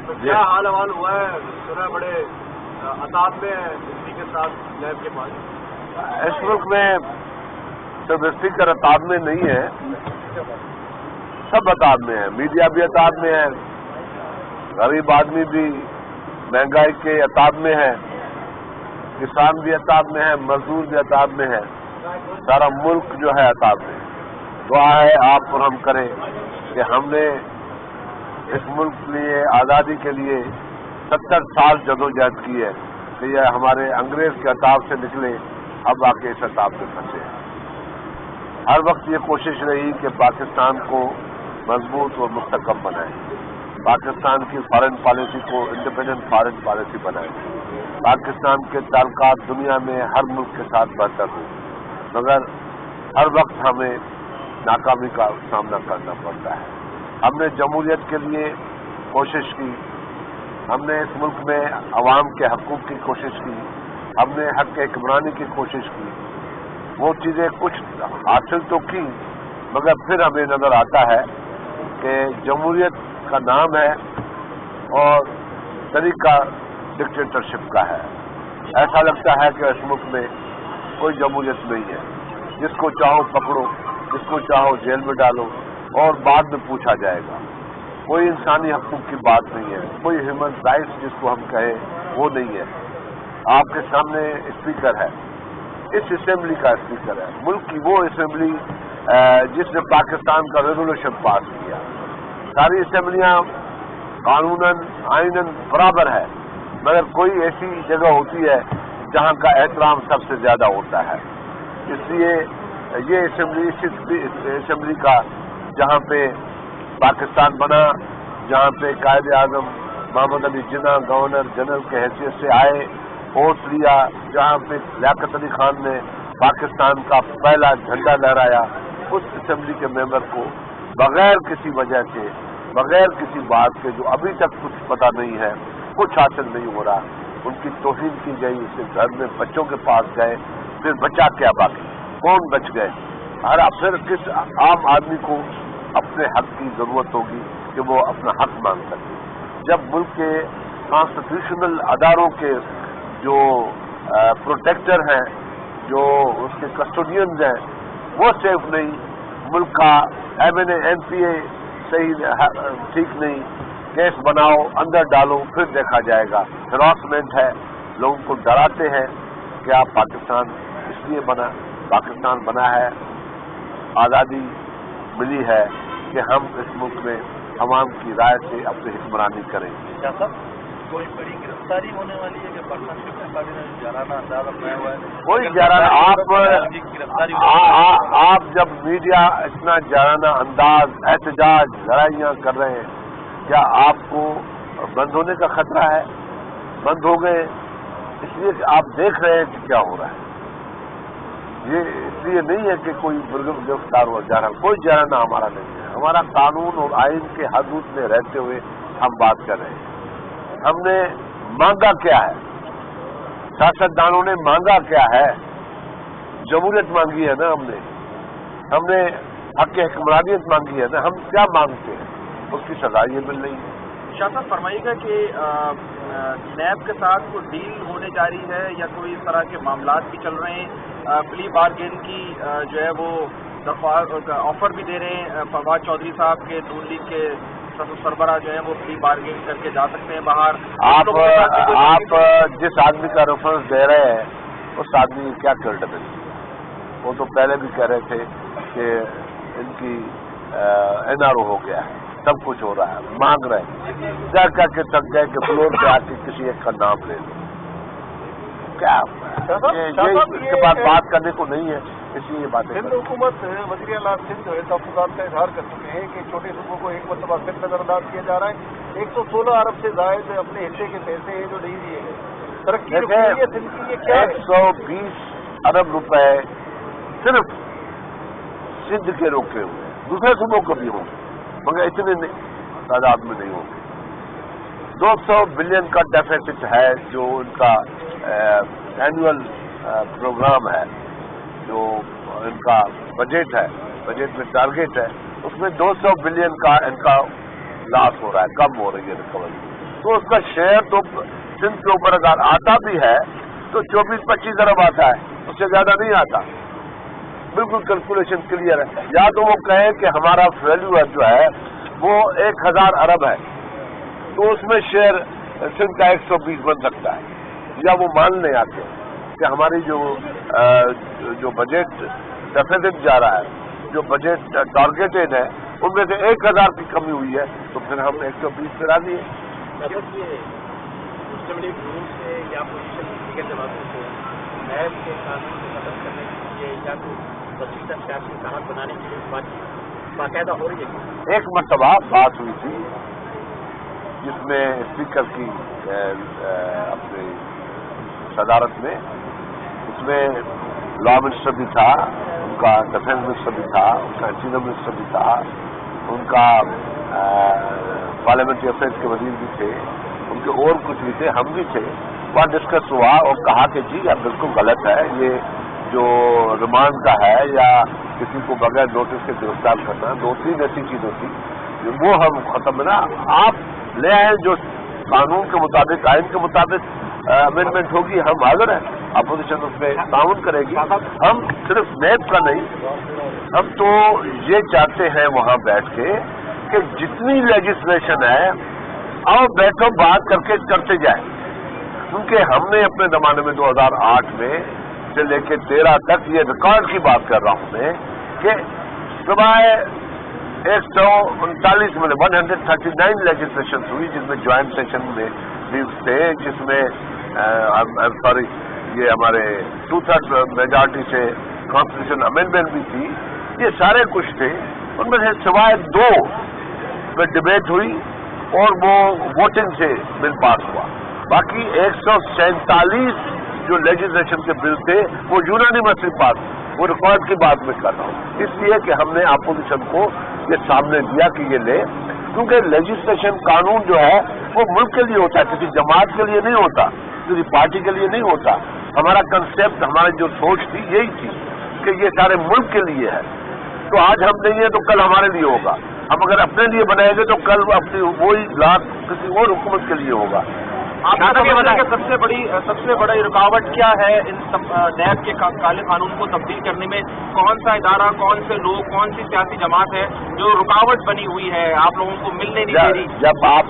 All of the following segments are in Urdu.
تو کیا حال حوال ہوا ہے؟ سنا بڑے عطاب میں ہے اسی کے ساتھ نیب کے پاس. اس ملک میں صرف اسپیکر عطاب میں نہیں ہے، سب عطاب میں ہے. میڈیا بھی عطاب میں ہے، غریب آدمی بھی مہنگائی کے عطاب میں ہے، کسان بھی عطاب میں ہے، مزدور بھی عطاب میں ہے، سارا ملک جو ہے عطاب میں. دعا ہے آپ اور ہم کریں کہ ہم نے اس ملک کے لیے آزادی کے لیے 70 سال جدوجہد کی ہے کہ یہ ہمارے انگریز کے عطاب سے نکلے، اب آ کے اس عطاب میں پھنسے. ہر وقت یہ کوشش رہی کہ پاکستان کو مضبوط اور مستحکم بنائیں، پاکستان کی فارن پالیسی کو انڈیپینڈنٹ فارن پالیسی بنائیں، پاکستان کے تعلقات دنیا میں ہر ملک کے ساتھ بہتر ہوں، مگر ہر وقت ہمیں ناکامی کا سامنا کرنا پڑتا ہے. ہم نے جمہوریت کے لیے کوشش کی، ہم نے اس ملک میں عوام کے حقوق کی کوشش کی، ہم نے حق حکمرانی کی کوشش کی. وہ چیزیں کچھ حاصل تو کی، مگر پھر ہمیں نظر آتا ہے کہ جمہوریت کا نام ہے اور طریقہ ڈکٹیٹرشپ کا ہے. ایسا لگتا ہے کہ اس ملک میں کوئی جمہوریت نہیں ہے، جس کو چاہو پکڑو، جس کو چاہو جیل میں ڈالو اور بعد میں پوچھا جائے گا. کوئی انسانی حقوق کی بات نہیں ہے، کوئی ہیومن رائٹس جس کو ہم کہیں وہ نہیں ہے. آپ کے سامنے اسپیکر ہے، اس اسمبلی کا اسپیکر ہے، ملک کی وہ اسمبلی جس نے پاکستان کا ریزولوشن پاس کیا. ساری اسمبلیاں قانوناً آئیناً برابر ہے، مگر کوئی ایسی جگہ ہوتی ہے جہاں کا احترام سب سے زیادہ ہوتا ہے. اس لیے یہ اسمبلی اسمبلی کا جہاں پہ پاکستان بنا، جہاں پہ قائد اعظم محمد علی جناح گورنر جنرل کے حیثیت سے آئے، ووٹ لیا، جہاں پہ لیاقت علی خان نے پاکستان کا پہلا جھنڈا لہرایا، اس اسمبلی کے ممبر کو بغیر کسی وجہ سے، بغیر کسی بات کے جو ابھی تک کچھ پتہ نہیں ہے، کچھ حاصل نہیں ہو رہا، ان کی توہین کی گئی. اس کے گھر میں بچوں کے پاس گئے، پھر بچا کیا باقی، کون بچ گئے؟ پھر کس عام آدمی کو اپنے حق کی ضرورت ہوگی کہ وہ اپنا حق مانگ سکے، جب ملک کے کانسٹیٹیوشنل اداروں کے جو پروٹیکٹر ہیں، جو اس کے کسٹوڈینز ہیں، وہ سیف نہیں، ملک کا MNA MPA صحیح ٹھیک نہیں. کیس بناؤ، اندر ڈالو، پھر دیکھا جائے گا. ہراسمنٹ ہے، لوگوں کو ڈراتے ہیں کہ آپ پاکستان اس لیے پاکستان بنا ہے، آزادی ملی ہے کہ ہم اس ملک میں عوام کی رائے سے اپنی حکمرانی کریں. کیا صاحب کوئی بڑی گرفتاری ہونے والی ہے کہ پارٹنرشپ میں پارٹی نے جارانہ انداز اپنایا ہوا ہے؟ کوئی جارانہ آپ جب میڈیا اتنا جارانہ انداز، احتجاج، لڑائیاں کر رہے ہیں، کیا آپ کو بند ہونے کا خطرہ ہے؟ بند ہو گئے اس لیے کہ آپ دیکھ رہے ہیں کہ کیا ہو رہا ہے. یہ اس لیے نہیں ہے کہ کوئی گرفتار ہوا جا رہا، کوئی جارانہ ہمارا نہیں ہے. ہمارا قانون اور آئین کے حدود میں رہتے ہوئے ہم بات کر رہے ہیں. ہم نے مانگا کیا ہے؟ سیاستدانوں نے مانگا کیا ہے؟ جمہوریت مانگی ہے نا ہم نے حق حکمرانیت مانگی ہے نا. ہم کیا مانگتے ہیں؟ اس کی سزا یہ مل رہی ہے. شاہ صاحب فرمائیے گا کہ نیب کے ساتھ کوئی ڈیل ہونے جا رہی ہے یا کوئی اس طرح کے معاملات بھی چل رہے ہیں؟ پلی بارگین کی جو ہے وہ آفر بھی دے رہے ہیں فواد چودھری صاحب کے، نون لیگ کے سربراہ جو ہیں وہ پلی بارگین کر کے جا سکتے ہیں باہر. آپ جس آدمی کا ریفرنس دے رہے ہیں اس آدمی کی کیا کریڈیبلٹی؟ وہ تو پہلے بھی کہہ رہے تھے کہ ان کی NRO ہو گیا ہے، سب کچھ ہو رہا ہے، مانگ رہے ہیں، جا کر کے تک گئے کہ فلور پہ آ کے کسی ایک کا نام لے لو. کیا اس کے بعد بات کرنے کو نہیں ہے، اس لیے یہ باتیں. سندھ حکومت وزیر اعلیٰ سندھ جو ہے تحفظات کا اظہار کر چکے ہیں کہ چھوٹے صوبوں کو ایک مرتبہ پھر نظر انداز کیا جا رہا ہے. 116 ارب سے زائد اپنے حصے کے پیسے جو نہیں دیے گئے. ترقی 120 ارب روپے صرف سندھ کے روکے ہوئے، دوسرے صوبوں کو بھی ہوں گے مگر اتنے تعداد میں نہیں ہوں گے. 200 بلین کا ڈیفیسٹ ہے جو ان کا اینول پروگرام ہے، جو ان کا بجٹ ہے، بجٹ میں ٹارگیٹ ہے، اس میں 200 بلین کا ان کا لاس ہو رہا ہے، کم ہو رہی ہے ریکوری. تو اس کا شیئر تو سندھ کے اوپر اگر آتا بھی ہے تو 24-25 ارب آتا ہے، اس سے زیادہ نہیں آتا. بالکل کیلکولیشن کلیئر ہے. یا تو وہ کہیں کہ ہمارا ویلیو جو ہے وہ 1000 ارب ہے تو اس میں شیئر سندھ کا 120 بن سکتا ہے، یا وہ ماننے آتے ہیں کہ ہماری جو بجٹ ڈیفیسٹ جا رہا ہے، جو بجٹ ٹارگیٹڈ ہے، ان میں سے 1000 کی کمی ہوئی ہے تو پھر ہم 120 پہ راضی ہیں. سے یا پوزیشن دیگر جماعتوں کو نیب کے قانون کو ختم کرنے کے لیے یا تو وسیع سیاسی اتحاد بنانے کے لیے باقاعدہ ہو رہی ہے. ایک مرتبہ بات ہوئی تھی جس میں اسپیکر کی اپنی صدارت میں، اس میں لا منسٹر بھی تھا، ان کا ڈیفینس منسٹر بھی تھا، ان کا انٹیریئر منسٹر بھی تھا، ان کا پارلیمنٹری افیئرس کے وزیر بھی تھے، ان کے اور کچھ بھی تھے، ہم بھی تھے. وہاں ڈسکس ہوا اور کہا کہ جی اب بالکل غلط ہے یہ جو ریمانڈ کا ہے یا کسی کو بغیر نوٹس کے گرفتار کرنا. 2-3 ایسی چیزیں تھیں وہ ہم ختم نا آپ لے آئیں جو قانون کے مطابق، آئین کے مطابق امینڈمنٹ ہوگی. ہم حاضر ہیں، اپوزیشن اس میں تعاون کرے گی. ہم صرف نیب کا نہیں، ہم تو یہ چاہتے ہیں وہاں بیٹھ کے کہ جتنی لیجسلیشن ہے آؤ بیٹھو بات کر کے کرتے جائیں. کیونکہ ہم نے اپنے زمانے میں 2008 میں سے لے کے 13 تک یہ ریکارڈ کی بات کر رہا ہوں میں کہ سوائے 139 میں 139 لیجسلیشن ہوئی جس میں جوائنٹ سیشن میں لیوز تھے، جس میں سوری یہ ہمارے 2/3 میجارٹی سے کانسٹیٹیوشن امینڈمنٹ بھی تھی. یہ سارے کچھ تھے، ان میں سے سوائے 2 میں ڈبیٹ ہوئی اور وہ ووٹنگ سے بل پاس ہوا. باقی 147 جو لیجسلیشن کے بل تھے وہ یونانیمسلی پاس. وہ ریکارڈ کی بات میں کر رہا ہوں اس لیے کہ ہم نے اپوزیشن کو یہ سامنے دیا کہ یہ لے، کیونکہ لیجسلیشن قانون جو ہے وہ ملک کے لیے ہوتا ہے، کسی جماعت کے لیے نہیں ہوتا، کسی پارٹی کے لیے نہیں ہوتا. ہمارا کنسیپٹ، ہماری جو سوچ تھی یہی تھی کہ یہ سارے ملک کے لیے ہے. تو آج ہم نہیں ہیں تو کل ہمارے لیے ہوگا. ہم اگر اپنے لیے بنائیں گے تو کل اپنی وہی لاکھ کسی اور حکومت کے لیے ہوگا. آپ یہ بتائیں کہ سب سے بڑی رکاوٹ کیا ہے ان نیب کے کالے قانون کو تبدیل کرنے میں؟ کون سا ادارہ، کون سے لوگ، کون سی سیاسی جماعت ہے جو رکاوٹ بنی ہوئی ہے، آپ لوگوں کو ملنے نہیں دے رہی؟ جب آپ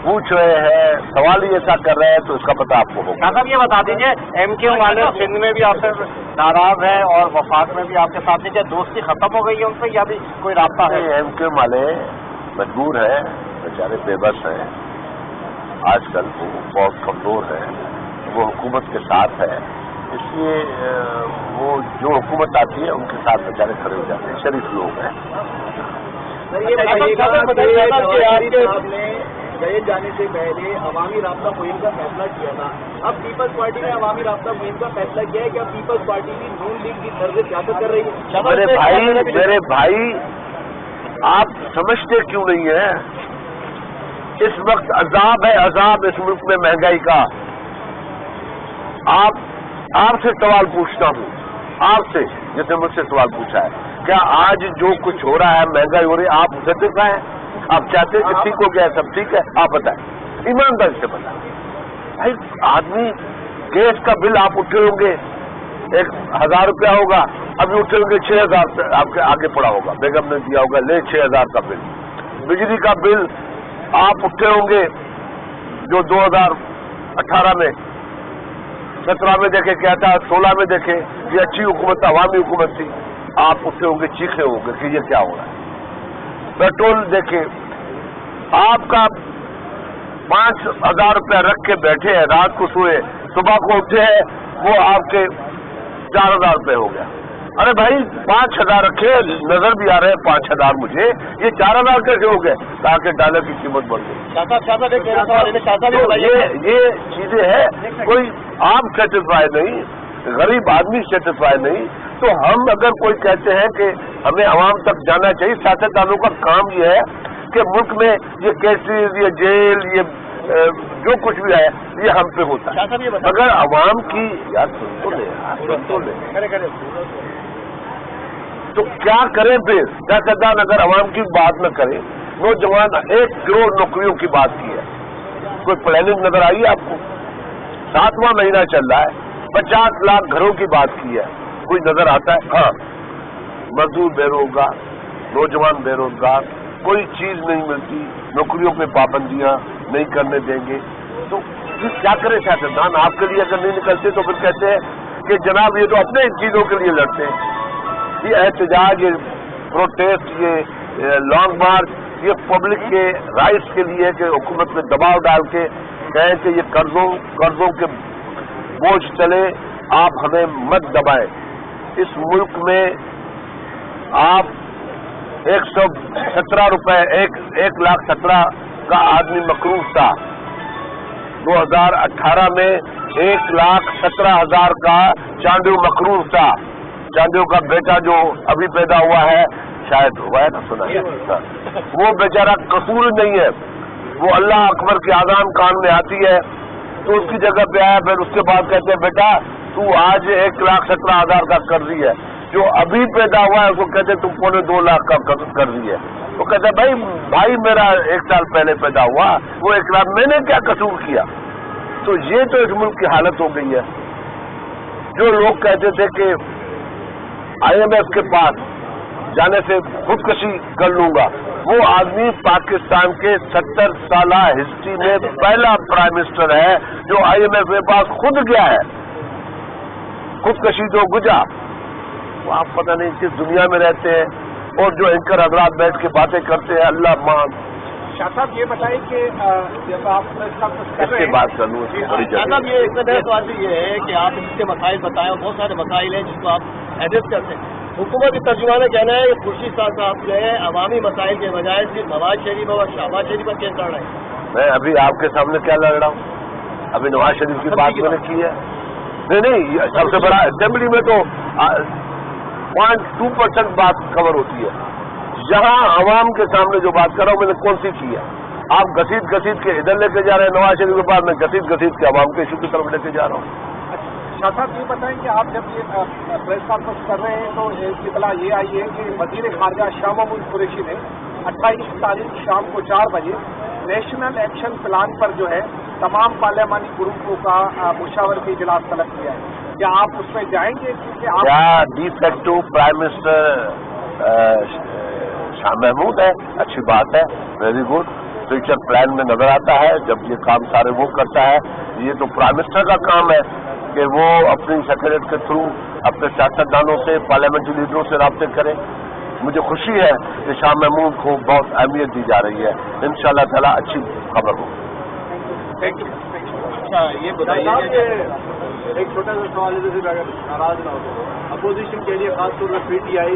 پوچھ رہے ہیں، سوال ہی ایسا کر رہے ہیں تو اس کا پتہ آپ کو ہوگا. صاحب یہ بتا دیجیے، ایم کیو والے سندھ میں بھی آپ سے ناراض ہیں اور وفاق میں بھی آپ کے ساتھ دیجیے، دوستی ختم ہو گئی ہے ان سے یا بھی کوئی رابطہ ہے؟ ایم کیو والے مجبور ہیں، بیچارے بے بس ہیں، آج کل وہ بہت کمزور ہے، وہ حکومت کے ساتھ ہے، اس لیے وہ جو حکومت آتی ہے ان کے ساتھ بیچارے کھڑے ہو جاتے ہیں. شریف لوگ ہیں. گئے جانے سے پہلے عوامی رابطہ مہم کا فیصلہ کیا تھا، اب پیپلز پارٹی نے عوامی رابطہ مہم کا فیصلہ کیا ہے کہ اب پیپلز پارٹی بھی نون لیگ کی طرز سیاست کر رہی ہے. میرے بھائی آپ سمجھتے کیوں نہیں ہیں؟ اس وقت عذاب ہے، عذاب اس ملک میں مہنگائی کا. آپ سے سوال پوچھتا ہوں، آپ سے جیسے مجھ سے سوال پوچھا ہے، کیا آج جو کچھ ہو رہا ہے، مہنگائی ہو رہی ہے، آپ متفق ہیں؟ آپ چاہتے ہیں کہ ٹھیک ہو گیا، سب ٹھیک ہے؟ آپ بتائیں، ایمانداری سے بتائیں. بھائی آدمی گیس کا بل آپ اٹھے ہوں گے 1000 روپیہ ہوگا، ابھی اٹھے ہوں گے 6000 آپ کے آگے پڑا ہوگا، بیگم نے دیا ہوگا لے 6000 کا بل. بجلی کا بل آپ اٹھے ہوں گے جو 2018 میں 17 میں دیکھے کیا تھا، 16 میں دیکھے یہ اچھی حکومت، عوامی حکومت تھی. آپ اٹھے ہوں گے، چیخے ہوں گے کہ یہ کیا ہو رہا ہے. پیٹرول دیکھے، آپ کا 5000 روپیہ رکھ کے بیٹھے ہیں، رات کو سوئے، صبح کو اٹھے ہیں وہ آپ کے 4000 روپے ہو گیا. ارے بھائی 5000 رکھے، نظر بھی آ رہے ہیں 5000 مجھے، یہ 4000 کیسے ہو گئے؟ تاکہ ڈالر کی قیمت بڑھ گئی. یہ چیزیں ہیں، کوئی آپ سیٹسفائی نہیں، غریب آدمی سیٹسفائی نہیں. تو ہم اگر کوئی کہتے ہیں کہ ہمیں عوام تک جانا چاہیے، سیاستدانوں کا کام یہ ہے کہ ملک میں یہ کیسز، یہ جیل، یہ جو کچھ بھی ہے یہ ہم پہ ہوتا ہے. اگر عوام کی یار سن تو لے تو کیا کریں پھر؟ سیاستدان اگر عوام کی بات نہ کرے، نوجوان 1 کروڑ نوکریوں کی بات کی ہے، کوئی پلاننگ نظر آئی ہے آپ کو؟ 7واں مہینہ چل رہا ہے, 50 لاکھ گھروں کی بات کی ہے, کوئی نظر آتا ہے؟ ہاں, مزدور بے روزگار, نوجوان بے روزگار, کوئی چیز نہیں ملتی, نوکریوں پہ پابندیاں نہیں کرنے دیں گے. تو کیا کرے سیاستدان؟ آپ کے لیے اگر نہیں نکلتے تو پھر کہتے ہیں کہ جناب یہ تو اپنے ان چیزوں کے لیے لڑتے ہیں. یہ احتجاج, یہ پروٹیسٹ, یہ لانگ مارچ, یہ پبلک کے رائٹس کے لیے کہ حکومت میں دباؤ ڈال کے کہیں کہ یہ قرضوں کے بوجھ چلے, آپ ہمیں مت دبائیں. اس ملک میں آپ 117 روپے, 1,17,000 کا آدمی مقروض تھا. 2018 میں 1,17,000 کا چاندیو مقروض تھا. چاندیو کا بیٹا جو ابھی پیدا ہوا ہے, شاید ہوا ہے نا, سنا ہے, وہ بیچارہ قصور نہیں ہے, وہ اللہ اکبر کی اذان کان میں آتی ہے تو اس کی جگہ پہ آیا. پھر اس کے بعد کہتے ہیں بیٹا تو آج 1,17,000 کا قرضی ہے. جو ابھی پیدا ہوا ہے اس کو کہتے تم 2.25 لاکھ کا قرضی ہے. وہ کہتے ہیں بھائی میرا 1 سال پہلے پیدا ہوا, وہ 1 لاکھ, میں نے کیا قصور کیا؟ تو یہ تو اس ملک کی حالت ہو گئی ہے. جو لوگ کہتے تھے کہ IMF کے پاس جانے سے خودکشی کر لوں گا, وہ آدمی پاکستان کے 70 سالہ ہسٹری میں پہلا پرائم منسٹر ہے جو IMF کے پاس خود گیا ہے. خودکشی تو گجا. وہ آپ پتہ نہیں کس دنیا میں رہتے ہیں, اور جو اینکر حضرات بیٹھ کے باتیں کرتے ہیں اللہ مان. شاہ صاحب یہ بتائیں کہ جب آپ اس سے بات کر لوں. شاہ صاحب یہ ایک میرا سوال یہ ہے کہ آپ اس کے مسائل بتائیں, اور بہت سارے مسائل ہیں جس کو آپ ایڈریس کرتے ہیں. حکومتی ترجمان کا کہنا ہے کہ خورشید صاحب جو ہے عوامی مسائل کے بجائے صرف نواز شریف اور شہباز شریف پر کیس لڑ رہے ہیں. میں ابھی آپ کے سامنے کیا لڑ رہا ہوں؟ ابھی نواز شریف کی بات میں نے کی ہے. نہیں, سب سے بڑا اسمبلی میں تو 0.2% بات کور ہوتی ہے. یہاں عوام کے سامنے جو بات کر رہا ہوں میں نے کون سی کی ہے؟ آپ گھسیٹ کے ادھر لے کے جا رہے ہیں نواز شریف کے پاس, میں گھسیٹ کے عوام کے ایشو کی طرف لے کے جا رہا ہوں. شاہ صاحب یہ بتائیں کہ آپ جب یہ پریس کانفرنس کر رہے ہیں تو اطلاع یہ آئی ہے کہ وزیر خارجہ شاہ محمود قریشی نے 28 تاریخ شام کو 4 بجے نیشنل ایکشن پلان پر جو ہے تمام پارلیمانی گروپوں کا مشاورتی اجلاس طلب کیا ہے. کیا آپ اس میں جائیں گے؟ کیا de facto prime minister Shah Mahmood ہے, اچھی بات ہے, ویری گڈ. فیوچر پلان میں نظر آتا ہے جب یہ کام سارے وہ کرتا ہے. یہ تو پرائم منسٹر کا کام ہے کہ وہ اپنی سیکریٹریٹ کے تھرو اپنے سیاستدانوں سے, پارلیمنٹری لیڈروں سے رابطے کریں. مجھے خوشی ہے کہ شاہ محمود کو بہت اہمیت دی جا رہی ہے. انشاءاللہ تعالی اچھی خبر ہو. Thank you. اچھا یہ بتائیے, ایک چھوٹا سا سوال ہے, جیسے اگر ناراض نہ ہو, اپوزیشن کے لیے خاص طور پر PTI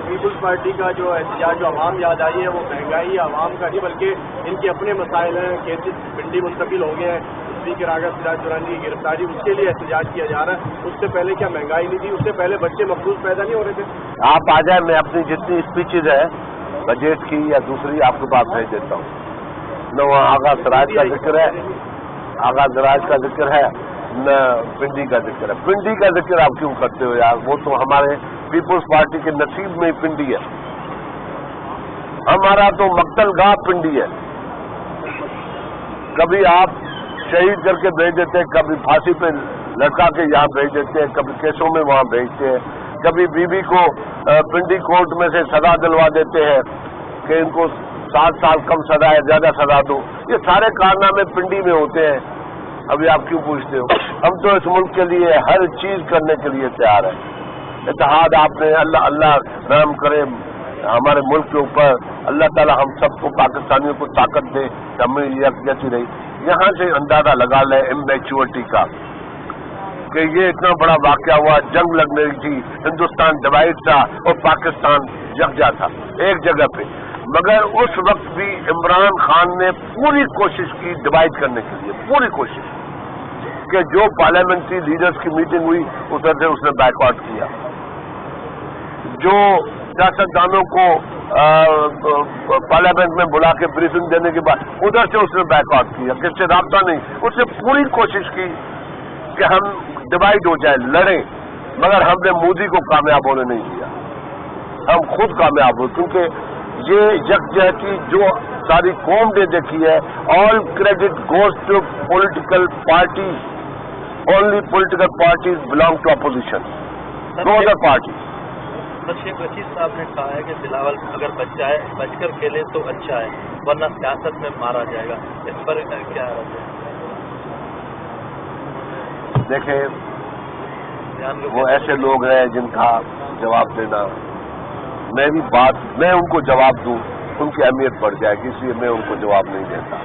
پیپلز پارٹی کا جو احتجاج جو عوام یاد آئی ہے وہ مہنگائی عوام کا نہیں بلکہ ان کے اپنے مسائل ہیں. کیسز پنڈی منتقل ہو گئے ہیں, اسپیکر آغا سراج دورانی کی گرفتاری, اس کے لیے احتجاج کیا جا رہا ہے. اس سے پہلے کیا مہنگائی نہیں تھی؟ اس سے پہلے بچے مقروض پیدا نہیں ہو رہے تھے؟ آپ آ جائیں, میں اپنی جتنی اسپیچز ہے بجٹ کی یا دوسری آپ کے پاس بھیج دیتا ہوں. نہ وہاں آغا سراج کا ذکر ہے, آغا سراج کا ذکر ہے, نہ پنڈی کا ذکر ہے. پنڈی کا ذکر آپ کیوں کرتے ہو یار؟ وہ تو ہمارے پیپلز پارٹی کے نصیب میں ہی پنڈی ہے. ہمارا تو مقتل گاہ پنڈی ہے. کبھی آپ شہید کر کے بھیج دیتے ہیں, کبھی پھانسی پہ لٹکا کے یہاں بھیج دیتے ہیں, کبھی کیسوں میں وہاں بھیجتے ہیں, کبھی بیوی کو پنڈی کورٹ میں سے سزا دلوا دیتے ہیں کہ ان کو 7 سال کم سزا ہے, زیادہ سزا دو. یہ سارے کارنامے پنڈی میں ہوتے ہیں. ابھی آپ کیوں پوچھتے ہو؟ ہم تو اس ملک کے لیے ہر چیز کرنے کے لیے تیار ہیں. اتحاد آپ نے, اللہ رحم کرے ہمارے ملک کے اوپر, اللہ تعالی ہم سب کو پاکستانیوں کو طاقت دے کہ ہمیں یکجہتی رہی. یہاں سے اندازہ لگا لیں امیچورٹی کا کہ یہ اتنا بڑا واقعہ ہوا, جنگ لگنے تھی, ہندوستان ڈیوائڈ تھا اور پاکستان یکجا تھا ایک جگہ پہ, مگر اس وقت بھی عمران خان نے پوری کوشش کی ڈیوائڈ کرنے کے لیے, پوری کوشش کہ جو پارلیمنٹری لیڈرز کی میٹنگ ہوئی ادھر سے اس نے بیک آؤٹ کیا, جو سیاستدانوں کو پارلیمنٹ میں بلا کے بریفنگ دینے کے بعد ادھر سے اس نے بیک آؤٹ کیا, کس سے رابطہ نہیں. اس نے پوری کوشش کی کہ ہم ڈیوائڈ ہو جائے, لڑیں, مگر ہم نے مودی کو کامیاب ہونے نہیں دیا. ہم خود کامیاب ہوئے کیونکہ یہ یکجہتی جو ساری قوم نے دیکھی ہے، all credit goes to political parties. Only political parties belong to opposition. No other party. Sheikh Rashid صاحب نے کہا ہے کہ بلاول اگر بچ کر کھیلے تو اچھا ہے، ورنہ سیاست میں مارا جائے گا. اس پر کیا رد ہے؟ دیکھیں، وہ ایسے لوگ ہیں جن کا جواب دینا، میں ان کو جواب دوں ان کی اہمیت بڑھ جائے گی، اس لیے میں ان کو جواب نہیں دیتا.